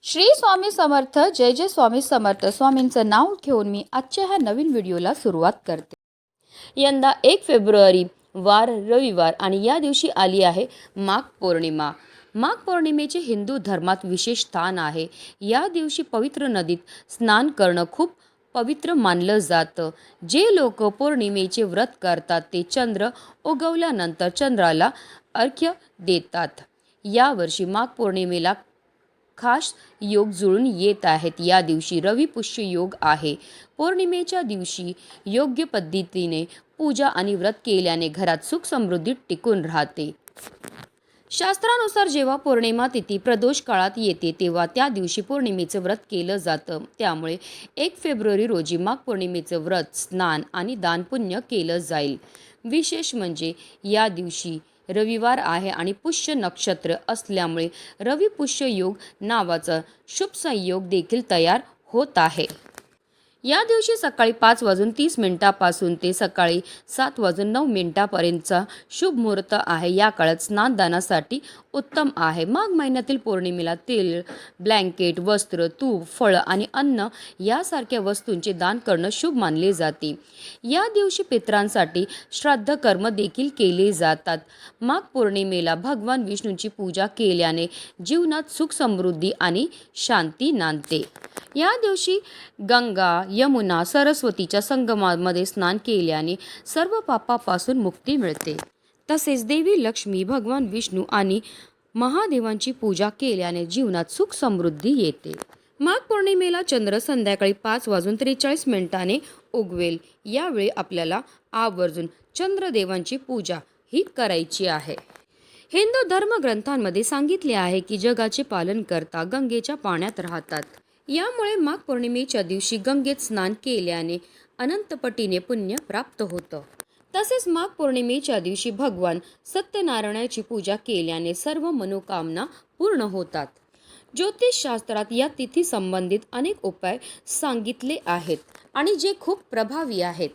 श्री स्वामी समर्थ. जय जय स्वामी समर्थ. स्वामींचं नाव घेऊन मी आजच्या ह्या नवीन व्हिडिओला सुरुवात करते. यंदा 1 फेब्रुवारी वार रविवार आणि या दिवशी आली आहे माघ पौर्णिमा. माघ पौर्णिमेचे हिंदू धर्मात विशेष स्थान आहे. या दिवशी पवित्र नदीत स्नान करणं खूप पवित्र मानलं जातं. जे लोक पौर्णिमेचे व्रत करतात ते चंद्र उगवल्यानंतर चंद्राला अर्घ्य देतात. यावर्षी माघ पौर्णिमेला खास योग जुळून येत आहेत. या दिवशी रवी पुष्य योग आहे. पौर्णिमेच्या दिवशी योग्य पद्धतीने पूजा आणि व्रत केल्याने घरात सुख समृद्धी टिकून राहते. शास्त्रानुसार जेव्हा पौर्णिमा तिथी प्रदोष काळात येते तेव्हा त्या दिवशी पौर्णिमेचं व्रत केलं जातं. त्यामुळे 1 फेब्रुवारी रोजी माघ पौर्णिमेचं व्रत, स्नान आणि दानपुण्य केलं जाईल. विशेष म्हणजे या दिवशी रविवार आहे आणि पुष्य नक्षत्र असल्यामुळे रवी पुष्य योग नावाचा शुभ संयोग देखील तयार होत आहे. या दिवशी सकाळी 5:30 पासून ते सकाळी 7:09 शुभ मुहूर्त आहे. या काळात स्नानदानासाठी उत्तम आहे. माघ महिन्यातील पौर्णिमेला तेल, ब्लँकेट, वस्त्र, तूप, फळं आणि अन्न यासारख्या वस्तूंचे दान करणं शुभ मानले जाते. या दिवशी पितरांसाठी श्राद्ध कर्म देखील केले जातात. माघ पौर्णिमेला भगवान विष्णूंची पूजा केल्याने जीवनात सुख समृद्धी आणि शांती नांदते. या दिवशी गंगा, यमुना, सरस्वतीच्या संगमामध्ये स्नान केल्याने सर्व पापापासून मुक्ती मिळते. तसेच देवी लक्ष्मी, भगवान विष्णू आणि महादेवांची पूजा केल्याने जीवनात सुख समृद्धी येते. माघ पौर्णिमेला चंद्र संध्याकाळी 5:43 उगवेल. यावेळी आपल्याला आवर्जून चंद्रदेवांची पूजा ही करायची आहे. हिंदू धर्मग्रंथांमध्ये सांगितले आहे की जगाचे पालन करता गंगेच्या पाण्यात राहतात. यामुळे माघ पौर्णिमेच्या दिवशी गंगेत स्नान केल्याने अनंतपटीने पुण्य प्राप्त होतं. तसेच माघ पौर्णिमेच्या दिवशी भगवान सत्यनारायणाची पूजा केल्याने सर्व मनोकामना पूर्ण होतात. ज्योतिषशास्त्रात या तिथी संबंधित अनेक उपाय सांगितले आहेत आणि जे खूप प्रभावी आहेत.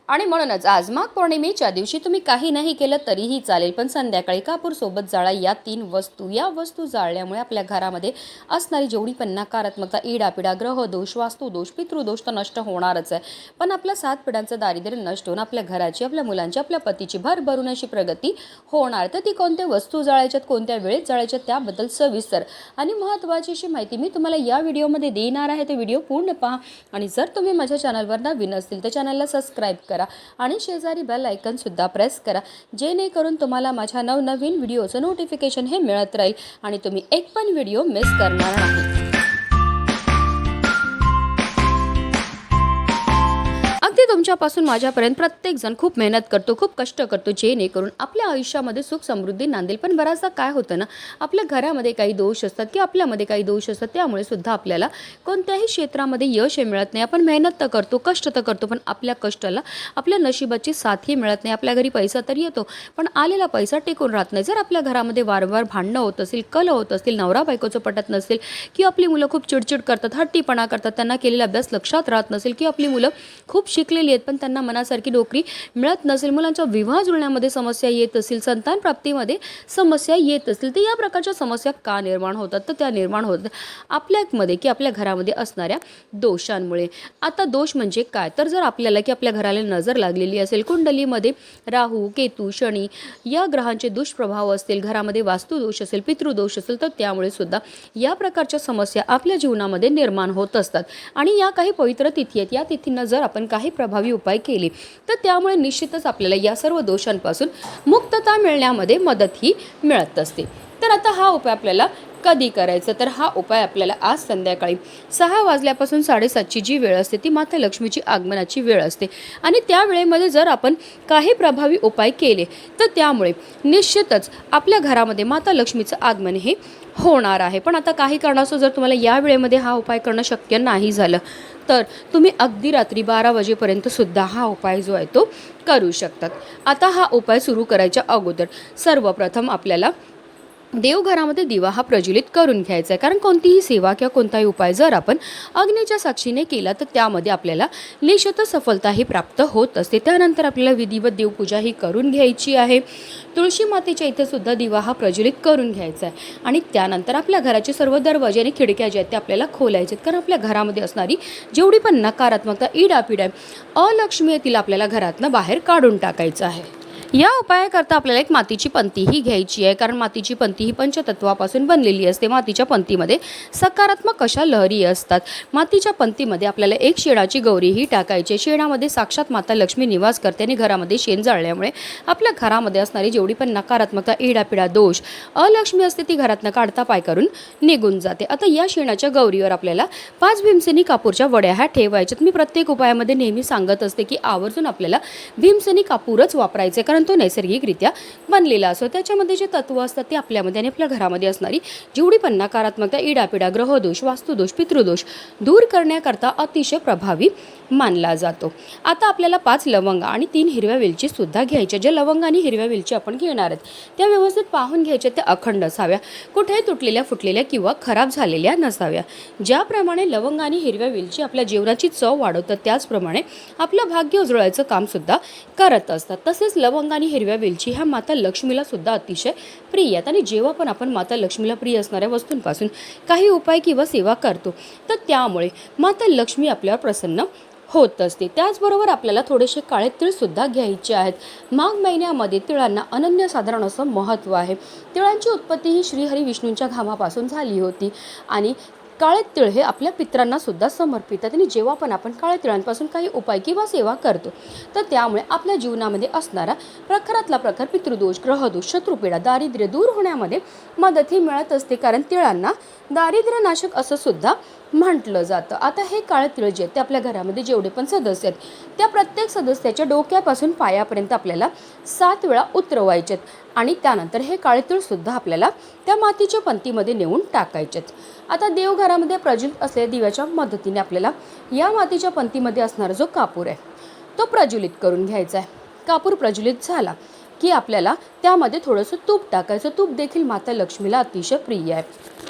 आणि म्हणूनच आज माघ पौर्णिमेच्या दिवशी तुम्ही काही नाही केलं तरीही चालेल, पण संध्याकाळी कापूर सोबत जाळा या 3 वस्तू. या वस्तू जाळल्यामुळे आपल्या घरामध्ये असणारी जेवढी पण नकारात्मकता, इडापिडा, ग्रहदोष, वास्तुदोष, पितृदोष तर नष्ट होणारच आहे, पण आपल्या 7 पिढ्यांचं दारिद्र्य नष्ट होऊन आपल्या घराची, आपल्या मुलांची, आपल्या पतीची भरभरून अशी प्रगती होणार. तर ती कोणत्या वस्तू जाळायच्यात, कोणत्या वेळेत जाळायच्यात त्याबद्दल सविस्तर आणि महत्त्वाची अशी माहिती मी तुम्हाला या व्हिडिओमध्ये देणार आहे. ते व्हिडिओ पूर्ण पहा आणि जर तुम्ही माझ्या चॅनलवर नवीन असतील तर चॅनलला सबस्क्राईब करा आणि शेजारी बेल आयकॉन सुद्धा प्रेस करा, जेणेकरून तुम्हाला माझ्या नवनवीन व्हिडिओचं नोटिफिकेशन हे मिळत राहील आणि तुम्ही एक पण व्हिडिओ मिस करणार नाही. अगदी तुमच्यापासून माझ्यापर्यंत प्रत्येकजण खूप मेहनत करतो, खूप कष्ट करतो, जेणेकरून आपल्या आयुष्यामध्ये सुख समृद्धी नांदेल. पण बराचदा काय होतं ना, आपल्या घरामध्ये काही दोष असतात की आपल्यामध्ये काही दोष असतात, त्यामुळे सुद्धा आपल्याला कोणत्याही क्षेत्रामध्ये यश हे मिळत नाही. आपण मेहनत तर करतो, कष्ट तर करतो, पण आपल्या कष्टाला आपल्या नशिबाची साथही मिळत नाही. आपल्या घरी पैसा तर येतो, पण आलेला पैसा टिकून राहत नाही. जर आपल्या घरामध्ये वारंवार भांडणं होत असेल, कल होत असतील, नवरा बायकोचं पटत नसेल, की आपली मुलं खूप चिडचिड करतात, हट्टीपणा करतात, त्यांना केलेला अभ्यास लक्षात राहत नसेल, की आपली मुलं खूप शिकलेली आहेत पण त्यांना मनासारखी नोकरी मिळत नसेल, मुलांच्या विवाह जुळण्यामध्ये समस्या येत असतील, संतान प्राप्तीमध्ये समस्या येत असतील, तर या प्रकारच्या समस्या का निर्माण होतात? तर त्या निर्माण होतात आपल्यामध्ये की आपल्या घरामध्ये असणाऱ्या दोषांमुळे. आता दोष म्हणजे काय? तर जर आपल्याला की आपल्या घराला नजर लागलेली असेल, कुंडलीमध्ये राहू, केतू, शनी या ग्रहांचे दुष्प्रभाव असतील, घरामध्ये वास्तुदोष असेल, पितृदोष असेल, तर त्यामुळे सुद्धा या प्रकारच्या समस्या आपल्या जीवनामध्ये निर्माण होत असतात. आणि या काही पवित्र तिथी आहेत, या तिथींना जर आपण काही प्रभावी उपाय केले तर त्यामुळे निश्चितच आपल्याला या सर्व दोषांपासून मुक्तता मिळण्यामध्ये मदत ही मिळत असते. तर आता हा उपाय आपल्याला कधी करायचं? तर हा उपाय आपल्याला आज संध्याकाळी 6 वाजल्यापासून 7:30ची जी वेळ असते ती माता लक्ष्मीची आगमनाची वेळ असते आणि त्या वेळेमध्ये जर आपण काही प्रभावी उपाय केले तर त्यामुळे निश्चितच आपल्या घरामध्ये माता लक्ष्मीचं आगमन हे होणार आहे. पण आता काही कारणास्तव जर तुम्हाला या वेळेमध्ये हा उपाय करणं शक्य नाही झालं तर तुम्ही अगदी रात्री 12 वाजेपर्यंत सुद्धा हा उपाय जो आहे तो करू शकतात. आता हा उपाय सुरू करायच्या अगोदर सर्वप्रथम आपल्याला देवघरामध्ये दिवा हा प्रज्वलित करून घ्यायचा आहे, कारण कोणतीही सेवा किंवा कोणताही उपाय जर आपण अग्नीच्या साक्षीने केला तर त्यामध्ये आपल्याला निश्चित सफलताही प्राप्त होत असते। त्यानंतर आपल्याला विधिवत देवपूजा ही करून घ्यायची आहे। तुळशी मातेच्या इथे सुद्धा दिवा हा प्रज्वलित करून घ्यायचा आहे आणि त्यानंतर आपल्या घराचे सर्व दरवाजे आणि खिडक्या ज्या आहेत ते आपल्याला खोलायचे आहेत, कारण आपल्या घरामध्ये असणारी जेवढी पण नकारात्मकता, इडापिड आहे, अलक्ष्मी आहे, तिला आपल्याला घरातनं बाहेर काढून टाकायचं आहे। या उपायाकरता आपल्याला एक मातीची पंतीही घ्यायची आहे, कारण मातीची पंती ही पंचतत्वापासून बनलेली असते। मातीच्या पंतीमध्ये सकारात्मक अशा लहरी असतात। मातीच्या पंतीमध्ये आपल्याला एक शेणाची गौरीही टाकायची। शेणामध्ये साक्षात माता लक्ष्मी निवास करते आणि घरामध्ये शेण जाळल्यामुळे आपल्या घरामध्ये असणारी जेवढी पण नकारात्मकता, इडापिडा, दोष, अलक्ष्मी असते ती घरातनं काढता पाय करून निघून जाते। आता या शेणाच्या गौरीवर आपल्याला 5 भीमसेनी कापूरच्या वड्या ह्या ठेवायच्यात। मी प्रत्येक उपायामध्ये नेहमी सांगत असते की आवर्जून आपल्याला भीमसेनी कापूरच वापरायचे, कारण तो नैसर्गिकरित्या बनलेला असतो। त्याच्यामध्ये जे तत्व असतात ते आपल्यामध्ये आणि आपल्या घरामध्ये असणारी जेवढी पण नकारात्मकता, इडापिडा, ग्रहदोष, वास्तुदोष, पितृदोष दूर करण्याकरता अतिशय प्रभावी मानला जातो। आता आपल्याला 5 लवंग आणि 3 हिरव्या वेलची सुद्धा घ्यायच्या। ज्या लवंग आणि हिरव्या वेलची आपण घेणार आहेत त्या व्यवस्थित पाहून घ्यायच्या, त्या अखंड असाव्या, कुठेही तुटलेल्या, फुटलेल्या किंवा खराब झालेल्या नसाव्या। ज्याप्रमाणे लवंग आणि हिरव्या वेलची आपल्या जीवनाची चव वाढवतात, त्याचप्रमाणे आपलं भाग्य उजळायचं काम सुद्धा करत असतात। तसेच लवंग आणि हिरव्या वेलची ह्या माता लक्ष्मीला सुद्धा अतिशय प्रिय आहेत आणि जेव्हा पण आपण माता लक्ष्मीला प्रिय असणाऱ्या वस्तूंपासून काही उपाय किंवा सेवा करतो तर त्यामुळे माता लक्ष्मी आपल्यावर प्रसन्न होत असते। त्याचबरोबर आपल्याला थोडेसे काळे तीळ सुद्धा घ्यायचे आहेत। माघ महिन्यामध्ये तिळांना अनन्यसाधारण असं महत्त्व आहे। तिळांची उत्पत्ती ही श्रीहरी विष्णूंच्या घामापासून झाली होती आणि काळे तीळ हे आपल्या पितरांना सुद्धा समर्पित आहेत आणि जेव्हा पण आपण काळ्या तिळांपासून काही उपाय किंवा सेवा करतो तर त्यामुळे आपल्या जीवनामध्ये असणारा प्रखरातला प्रखर पितृदोष, ग्रहदोष, शत्रुपीडा, दारिद्र्य दूर होण्यामध्ये मदतही मिळत असते, कारण तिळांना दारिद्र्यनाशक असं सुद्धा म्हटलं जातं। आता हे काळे तीळ जे ते आपल्या घरामध्ये जेवढे पण सदस्य आहेत त्या प्रत्येक सदस्याच्या डोक्यापासून पायापर्यंत आपल्याला 7 वेळा उतरवायचे आणि त्यानंतर हे काळे तीळ सुद्धा आपल्याला त्या मातीच्या पंतीमध्ये नेऊन टाकायचे। आता देवघरामध्ये प्रज्वलित असलेल्या दिव्याच्या मदतीने आपल्याला या मातीच्या पंतीमध्ये असणारा जो कापूर आहे तो प्रज्वलित करून घ्यायचा आहे। कापूर प्रज्वलित झाला की आपल्याला त्यामध्ये थोडंसं तूप टाकायचं। तूप देखील माता लक्ष्मीला अतिशय प्रिय आहे।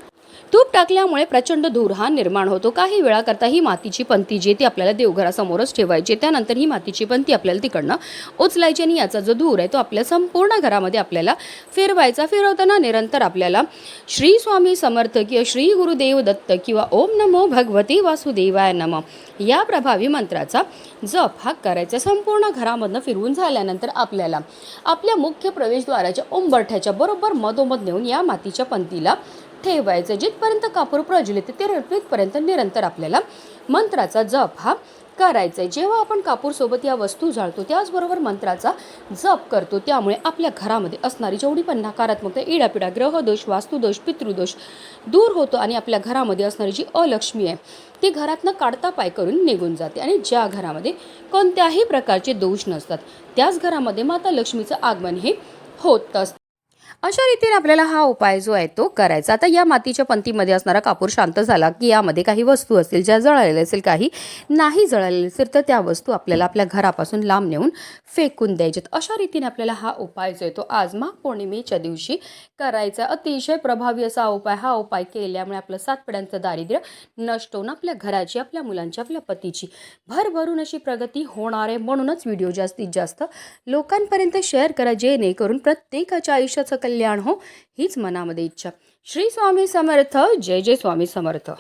तूप टाकल्यामुळे प्रचंड धूर हा निर्माण होतो। काही वेळाकरता ही मातीची पंती जी ती आपल्याला देवघरासमोरच ठेवायची। त्यानंतर ही मातीची पंती आपल्याला तिकडनं उचलायची आणि याचा जो धूर आहे तो आपल्या संपूर्ण घरामध्ये आपल्याला फिरवायचा। फिरवताना निरंतर आपल्याला श्री स्वामी समर्थ किंवा श्री गुरुदेव दत्त किंवा ओम नमो भगवते वासुदेवाय नमः या प्रभावी मंत्राचा जप हा करायचा। संपूर्ण घरामधनं फिरवून झाल्यानंतर आपल्याला आपल्या मुख्य प्रवेशद्वाराच्या उंबरठ्याच्या बरोबर मधोमध नेऊन या मातीच्या पंतीला ठेवायचं। जिथपर्यंत कापूर प्रज्वलित तिथपर्यंत निरंतर आपल्याला मंत्राचा जप हा करायचा आहे। जेव्हा आपण कापूर सोबत या वस्तू जाळतो त्याचबरोबर मंत्राचा जप करतो त्यामुळे आपल्या घरामध्ये असणारी जेवढी पण नकारात्मकता, इडापिडा, ग्रहदोष, वास्तुदोष, पितृदोष दूर होतो आणि आपल्या घरामध्ये असणारी जी अलक्ष्मी आहे ती घरातनं काढता पाय करून निघून जाते आणि ज्या घरामध्ये कोणत्याही प्रकारचे दोष नसतात त्याच घरामध्ये माता लक्ष्मीचं आगमन हे होत असतं। अशा रीतीने आपल्याला हा उपाय जो आहे तो करायचा। आता या मातीच्या पंतीमध्ये असणारा कापूर शांत झाला की यामध्ये काही वस्तू असतील ज्या जळालेल्या असेल, काही नाही जळालेल्या असेल तर त्या वस्तू आपल्याला आपल्या घरापासून लांब नेऊन फेकून द्यायच्यात। अशा रीतीने आपल्याला हा उपाय जो आहे तो आज माघ पौर्णिमेच्या दिवशी करायचा। अतिशय प्रभावी असा उपाय। हा उपाय केल्यामुळे आपलं 7 पिढ्यांचं दारिद्र्य नष्ट होऊन आपल्या घराची, आपल्या मुलांची, आपल्या पतीची भरभरून अशी प्रगती होणार आहे। म्हणूनच व्हिडिओ जास्तीत जास्त लोकांपर्यंत शेअर करा, जेणेकरून प्रत्येकाच्या आयुष्याचं कल्याण हो हीच मनामध्ये इच्छा। श्री स्वामी समर्थ। जय जय स्वामी समर्थ।